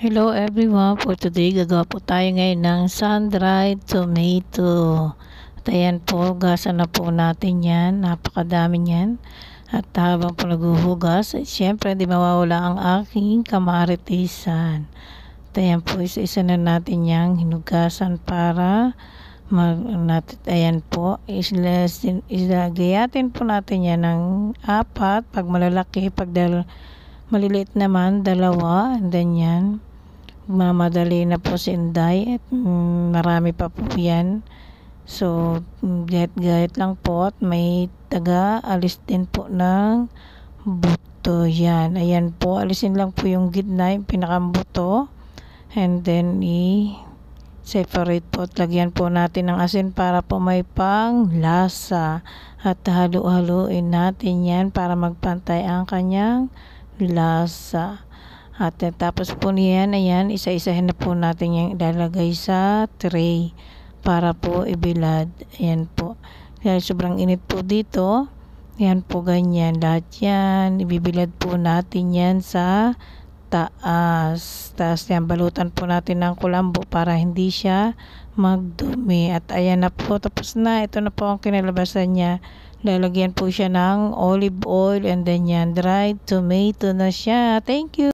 Hello everyone, for today gagawa po tayo ngayon ng sun-dried tomato. At ayan po, hugasan na po natin yan, napakadami yan. At habang po naghuhugas, syempre di mawawala ang aking kamaritisan. At ayan po, isa-isa na natin yang hinugasan para ayan po, gayatin po natin yan ng 4, pag malalaki, pag maliliit naman, 2, and then yan. Mamadali na po si Inday at marami pa po yan. So, gayat lang po at may alis din po ng buto yan. Ayan po, alisin lang po yung gitna, yung pinakambuto. And then, separate po at lagyan po natin ng asin para po may pang lasa. At halu-haluin natin yan para magpantay ang kanyang lasa. At tapos po niyan, ayan, isa-isahin na po natin yung ilalagay sa tray para po ibilad. Ayan po. Dahil sobrang init po dito, ayan po ganyan. Lahat yan, ibibilad po natin yan sa taas. Tapos yan, balutan po natin ng kulambo para hindi siya magdumi. At ayan na po, tapos na. Ito na po ang kinalabasan niya. Lalagyan po siya ng olive oil and then yan, dried tomato na siya. Thank you.